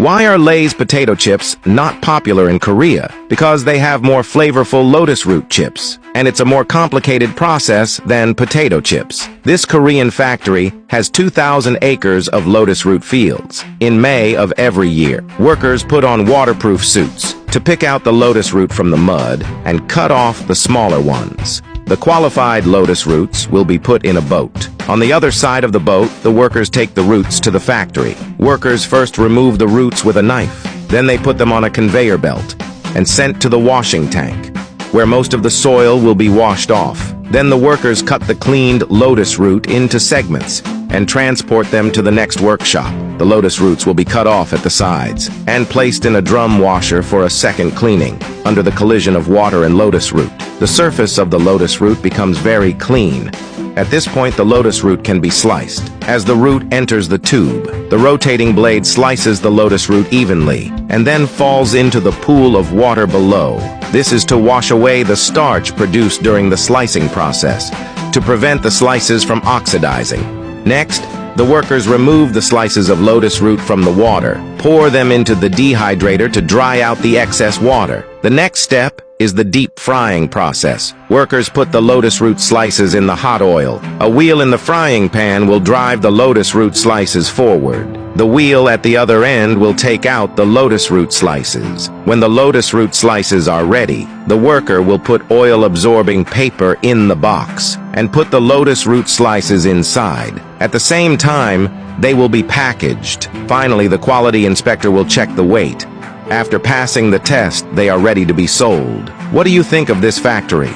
Why are Lay's potato chips not popular in Korea? Because they have more flavorful lotus root chips, and it's a more complicated process than potato chips. This Korean factory has 2,000 acres of lotus root fields. In May of every year, workers put on waterproof suits to pick out the lotus root from the mud and cut off the smaller ones. The qualified lotus roots will be put in a boat. On the other side of the boat, the workers take the roots to the factory. Workers first remove the roots with a knife. Then they put them on a conveyor belt and sent to the washing tank, where most of the soil will be washed off. Then the workers cut the cleaned lotus root into segments and transport them to the next workshop. The lotus roots will be cut off at the sides and placed in a drum washer for a second cleaning under the collision of water and lotus root. The surface of the lotus root becomes very clean. At this point, the lotus root can be sliced. As the root enters the tube, the rotating blade slices the lotus root evenly and then falls into the pool of water below. This is to wash away the starch produced during the slicing process to prevent the slices from oxidizing. Next, the workers remove the slices of lotus root from the water, pour them into the dehydrator to dry out the excess water. The next step is the deep frying process. Workers put the lotus root slices in the hot oil. A wheel in the frying pan will drive the lotus root slices forward. The wheel at the other end will take out the lotus root slices. When the lotus root slices are ready, the worker will put oil-absorbing paper in the box and put the lotus root slices inside. At the same time, they will be packaged. Finally, the quality inspector will check the weight. After passing the test, they are ready to be sold. What do you think of this factory?